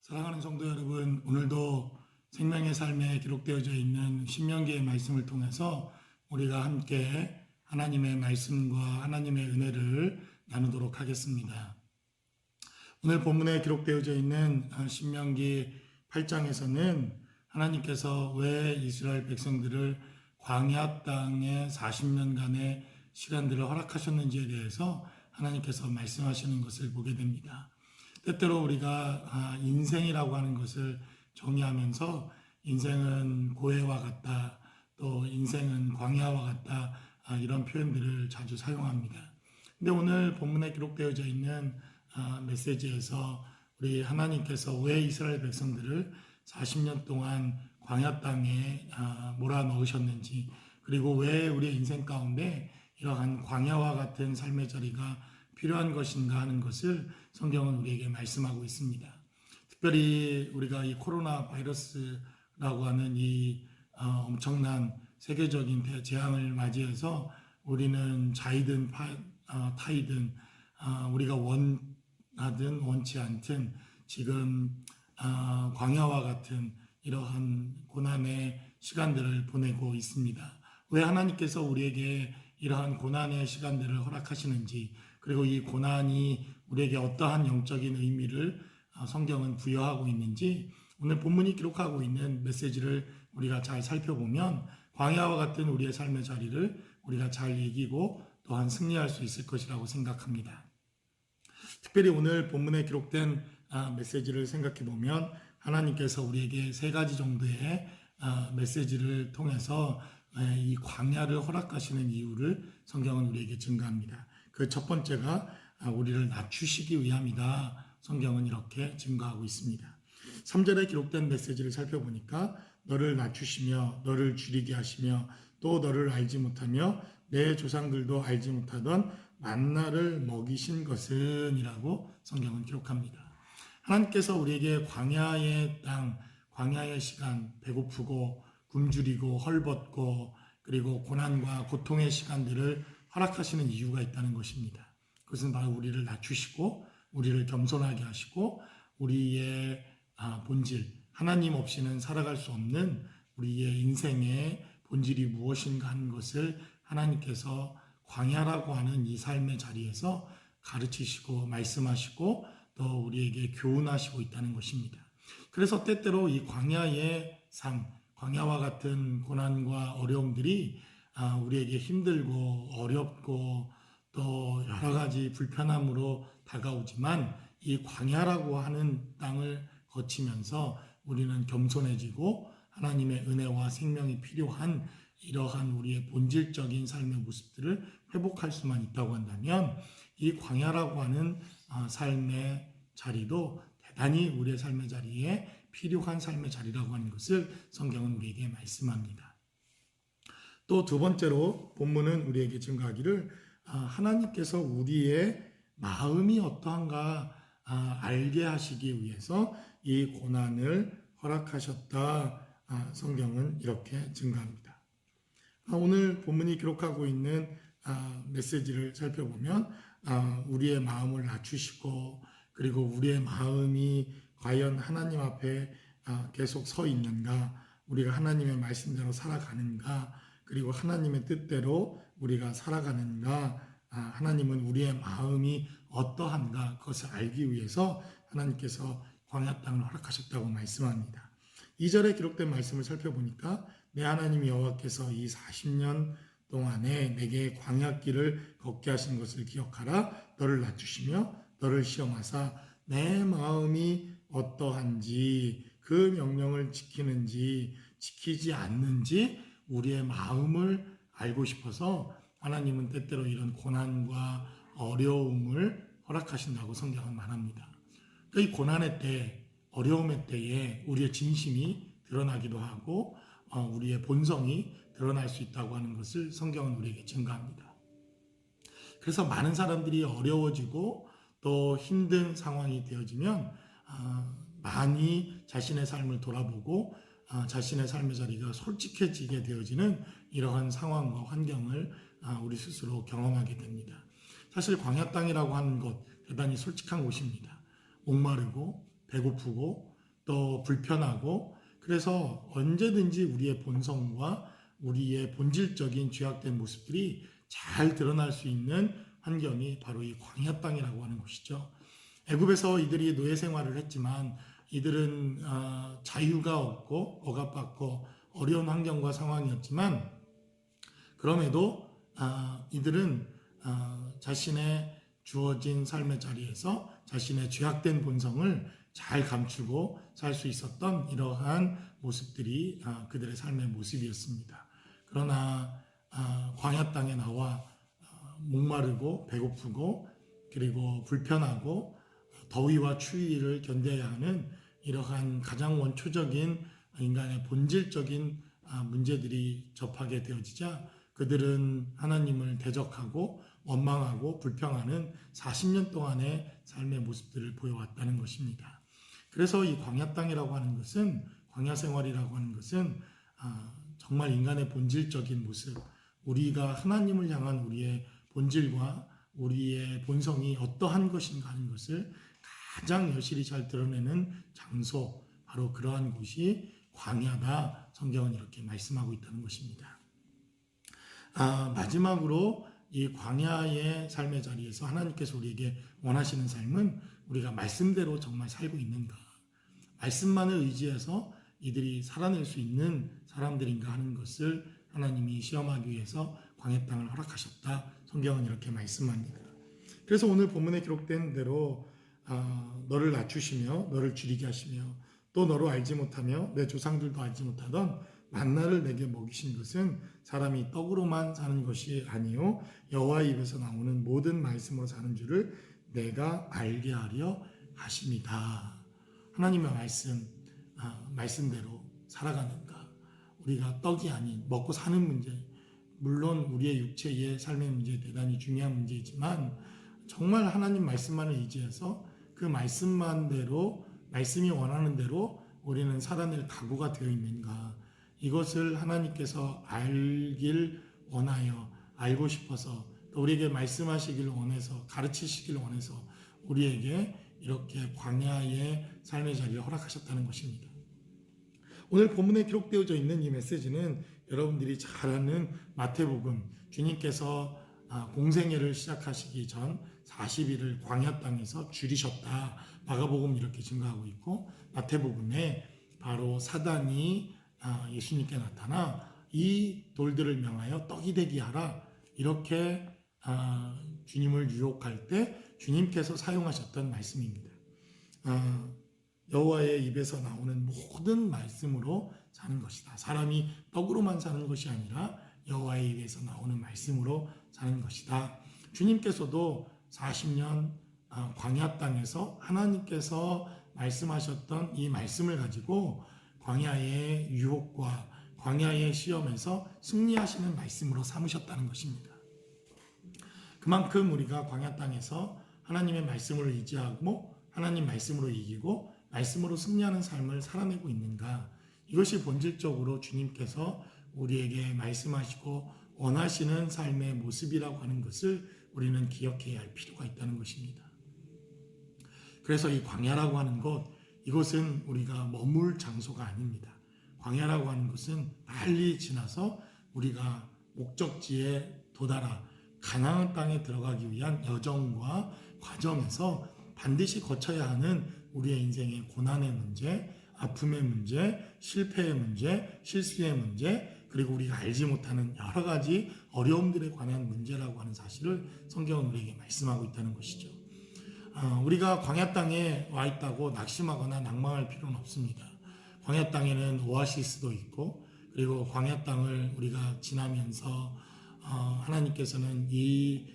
사랑하는 성도 여러분, 오늘도 생명의 삶에 기록되어져 있는 신명기의 말씀을 통해서 우리가 함께 하나님의 말씀과 하나님의 은혜를 나누도록 하겠습니다. 오늘 본문에 기록되어져 있는 신명기 8장에서는 하나님께서 왜 이스라엘 백성들을 광야 땅에 40년간의 시간들을 허락하셨는지에 대해서 하나님께서 말씀하시는 것을 보게 됩니다. 때때로 우리가 인생이라고 하는 것을 정의하면서 인생은 고해와 같다, 또 인생은 광야와 같다, 이런 표현들을 자주 사용합니다. 근데 오늘 본문에 기록되어져 있는 메시지에서 우리 하나님께서 왜 이스라엘 백성들을 40년 동안 광야 땅에 몰아넣으셨는지, 그리고 왜 우리의 인생 가운데 이러한 광야와 같은 삶의 자리가 필요한 것인가 하는 것을 성경은 우리에게 말씀하고 있습니다. 특별히 우리가 이 코로나 바이러스라고 하는 이 엄청난 세계적인 대재앙을 맞이해서 우리는 자이든 타이든 우리가 원하든 원치 않든 지금 광야와 같은 이러한 고난의 시간들을 보내고 있습니다. 왜 하나님께서 우리에게 이러한 고난의 시간들을 허락하시는지, 그리고 이 고난이 우리에게 어떠한 영적인 의미를 성경은 부여하고 있는지 오늘 본문이 기록하고 있는 메시지를 우리가 잘 살펴보면 광야와 같은 우리의 삶의 자리를 우리가 잘 이기고 또한 승리할 수 있을 것이라고 생각합니다. 특별히 오늘 본문에 기록된 메시지를 생각해 보면 하나님께서 우리에게 세 가지 정도의 메시지를 통해서 이 광야를 허락하시는 이유를 성경은 우리에게 증거합니다. 그 첫 번째가 우리를 낮추시기 위함이다. 성경은 이렇게 증거하고 있습니다. 3절에 기록된 메시지를 살펴보니까 너를 낮추시며 너를 줄이게 하시며 또 너를 알지 못하며 내 조상들도 알지 못하던 만나를 먹이신 것은 이라고 성경은 기록합니다. 하나님께서 우리에게 광야의 땅, 광야의 시간, 배고프고 굶주리고 헐벗고 그리고 고난과 고통의 시간들을 허락하시는 이유가 있다는 것입니다. 그것은 바로 우리를 낮추시고 우리를 겸손하게 하시고 우리의 본질, 하나님 없이는 살아갈 수 없는 우리의 인생의 본질이 무엇인가 하는 것을 하나님께서 광야라고 하는 이 삶의 자리에서 가르치시고 말씀하시고 또 우리에게 교훈하시고 있다는 것입니다. 그래서 때때로 이 광야의 삶, 광야와 같은 고난과 어려움들이 우리에게 힘들고 어렵고 또 여러 가지 불편함으로 다가오지만 이 광야라고 하는 땅을 거치면서 우리는 겸손해지고 하나님의 은혜와 생명이 필요한 이러한 우리의 본질적인 삶의 모습들을 회복할 수만 있다고 한다면 이 광야라고 하는 삶의 자리도 대단히 우리의 삶의 자리에 필요한 삶의 자리라고 하는 것을 성경은 우리에게 말씀합니다. 또 두 번째로 본문은 우리에게 증거하기를 하나님께서 우리의 마음이 어떠한가 알게 하시기 위해서 이 고난을 허락하셨다. 성경은 이렇게 증거합니다. 오늘 본문이 기록하고 있는 메시지를 살펴보면 우리의 마음을 낮추시고 그리고 우리의 마음이 과연 하나님 앞에 계속 서 있는가, 우리가 하나님의 말씀대로 살아가는가, 그리고 하나님의 뜻대로 우리가 살아가는가, 하나님은 우리의 마음이 어떠한가 그것을 알기 위해서 하나님께서 광야 땅을 허락하셨다고 말씀합니다. 2절에 기록된 말씀을 살펴보니까 내 하나님 여호와께서 이 40년 동안에 내게 광야길을 걷게 하신 것을 기억하라. 너를 낮추시며 너를 시험하사 내 마음이 어떠한지 그 명령을 지키는지 지키지 않는지 우리의 마음을 알고 싶어서 하나님은 때때로 이런 고난과 어려움을 허락하신다고 성경은 말합니다. 이 고난의 때, 어려움의 때에 우리의 진심이 드러나기도 하고 우리의 본성이 드러날 수 있다고 하는 것을 성경은 우리에게 증거합니다. 그래서 많은 사람들이 어려워지고 또 힘든 상황이 되어지면 많이 자신의 삶을 돌아보고 자신의 삶의 자리가 솔직해지게 되어지는 이러한 상황과 환경을 우리 스스로 경험하게 됩니다. 사실 광야 땅이라고 하는 것 대단히 솔직한 곳입니다. 목마르고 배고프고 또 불편하고 그래서 언제든지 우리의 본성과 우리의 본질적인 죄악된 모습들이 잘 드러날 수 있는 환경이 바로 이 광야 땅이라고 하는 것이죠. 애굽에서 이들이 노예 생활을 했지만 이들은 자유가 없고 억압받고 어려운 환경과 상황이었지만 그럼에도 이들은 자신의 주어진 삶의 자리에서 자신의 죄악된 본성을 잘 감추고 살 수 있었던 이러한 모습들이 그들의 삶의 모습이었습니다. 그러나 광야 땅에 나와 목마르고 배고프고 그리고 불편하고 더위와 추위를 견뎌야 하는 이러한 가장 원초적인 인간의 본질적인 문제들이 접하게 되어지자 그들은 하나님을 대적하고 원망하고 불평하는 40년 동안의 삶의 모습들을 보여왔다는 것입니다. 그래서 이 광야 땅이라고 하는 것은 광야 생활이라고 하는 것은 정말 인간의 본질적인 모습, 우리가 하나님을 향한 우리의 본질과 우리의 본성이 어떠한 것인가 하는 것을 가장 여실히 잘 드러내는 장소, 바로 그러한 곳이 광야다. 성경은 이렇게 말씀하고 있다는 것입니다. 마지막으로 이 광야의 삶의 자리에서 하나님께서 우리에게 원하시는 삶은 우리가 말씀대로 정말 살고 있는가, 말씀만을 의지해서 이들이 살아낼 수 있는 사람들인가 하는 것을 하나님이 시험하기 위해서 광야 땅을 허락하셨다. 성경은 이렇게 말씀합니다. 그래서 오늘 본문에 기록된 대로 너를 낮추시며 너를 줄이게 하시며 또 너로 알지 못하며 내 조상들도 알지 못하던 만나를 내게 먹이신 것은 사람이 떡으로만 사는 것이 아니요 여호와의 입에서 나오는 모든 말씀으로 사는 줄을 내가 알게 하려 하십니다. 하나님의 말씀대로 살아가는가, 우리가 떡이 아닌 먹고 사는 문제, 물론 우리의 육체의 삶의 문제 대단히 중요한 문제이지만 정말 하나님 말씀만을 의지해서 그 말씀만대로 말씀이 원하는 대로 우리는 살아낼 각오가 되어 있는가, 이것을 하나님께서 알길 원하여 알고 싶어서 또 우리에게 말씀하시길 원해서 가르치시길 원해서 우리에게 이렇게 광야의 삶의 자리를 허락하셨다는 것입니다. 오늘 본문에 기록되어져 있는 이 메시지는 여러분들이 잘 아는 마태복음, 주님께서 공생애를 시작하시기 전 40일을 광야 땅에서 줄이셨다. 마가복음 이렇게 증거하고 있고 마태복음에 바로 사단이 예수님께 나타나 이 돌들을 명하여 떡이 되게 하라 이렇게 주님을 유혹할 때 주님께서 사용하셨던 말씀입니다. 여호와의 입에서 나오는 모든 말씀으로 사는 것이다. 사람이 떡으로만 사는 것이 아니라 여호와의 입에서 나오는 말씀으로 사는 것이다. 주님께서도 40년 광야 땅에서 하나님께서 말씀하셨던 이 말씀을 가지고 광야의 유혹과 광야의 시험에서 승리하시는 말씀으로 삼으셨다는 것입니다. 그만큼 우리가 광야 땅에서 하나님의 말씀을 의지하고 하나님 말씀으로 이기고 말씀으로 승리하는 삶을 살아내고 있는가, 이것이 본질적으로 주님께서 우리에게 말씀하시고 원하시는 삶의 모습이라고 하는 것을 우리는 기억해야 할 필요가 있다는 것입니다. 그래서 이 광야라고 하는 것, 이것은 우리가 머물 장소가 아닙니다. 광야라고 하는 것은 빨리 지나서 우리가 목적지에 도달하 가나안 땅에 들어가기 위한 여정과 과정에서 반드시 거쳐야 하는 우리의 인생의 고난의 문제, 아픔의 문제, 실패의 문제, 실수의 문제, 그리고 우리가 알지 못하는 여러 가지 어려움들에 관한 문제라고 하는 사실을 성경은 우리에게 말씀하고 있다는 것이죠. 우리가 광야 땅에 와 있다고 낙심하거나 낭망할 필요는 없습니다. 광야 땅에는 오아시스도 있고, 그리고 광야 땅을 우리가 지나면서 하나님께서는 이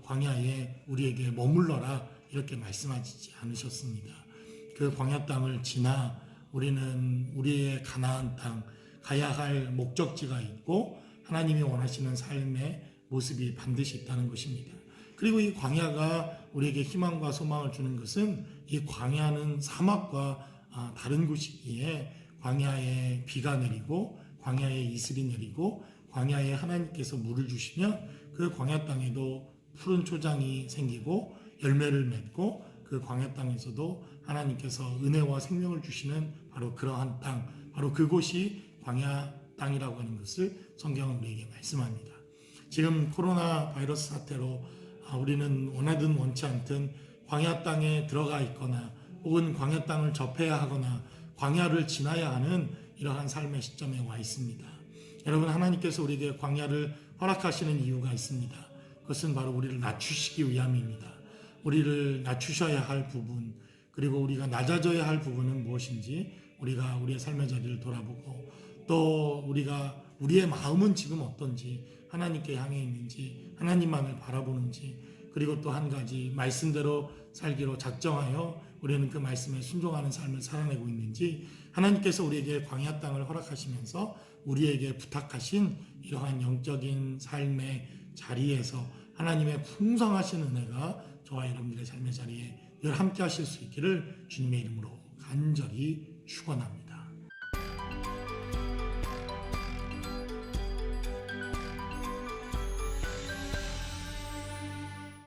광야에 우리에게 머물러라 이렇게 말씀하지 않으셨습니다. 그 광야 땅을 지나 우리는 우리의 가나안 땅, 가야 할 목적지가 있고 하나님이 원하시는 삶의 모습이 반드시 있다는 것입니다. 그리고 이 광야가 우리에게 희망과 소망을 주는 것은 이 광야는 사막과 다른 곳이기에 광야에 비가 내리고 광야에 이슬이 내리고 광야에 하나님께서 물을 주시면 그 광야 땅에도 푸른 초장이 생기고 열매를 맺고 그 광야 땅에서도 하나님께서 은혜와 생명을 주시는 바로 그러한 땅, 바로 그곳이 광야 땅이라고 하는 것을 성경은 우리에게 말씀합니다. 지금 코로나 바이러스 사태로 우리는 원하든 원치 않든 광야 땅에 들어가 있거나 혹은 광야 땅을 접해야 하거나 광야를 지나야 하는 이러한 삶의 시점에 와 있습니다. 여러분, 하나님께서 우리에게 광야를 허락하시는 이유가 있습니다. 그것은 바로 우리를 낮추시기 위함입니다. 우리를 낮추셔야 할 부분, 그리고 우리가 낮아져야 할 부분은 무엇인지 우리가 우리의 삶의 자리를 돌아보고, 또 우리가 우리의 마음은 지금 어떤지, 하나님께 향해 있는지, 하나님만을 바라보는지, 그리고 또 한 가지 말씀대로 살기로 작정하여 우리는 그 말씀에 순종하는 삶을 살아내고 있는지, 하나님께서 우리에게 광야 땅을 허락하시면서 우리에게 부탁하신 이러한 영적인 삶의 자리에서 하나님의 풍성하신 은혜가 저와 여러분들의 삶의 자리에 늘 함께 하실 수 있기를 주님의 이름으로 간절히 축원합니다.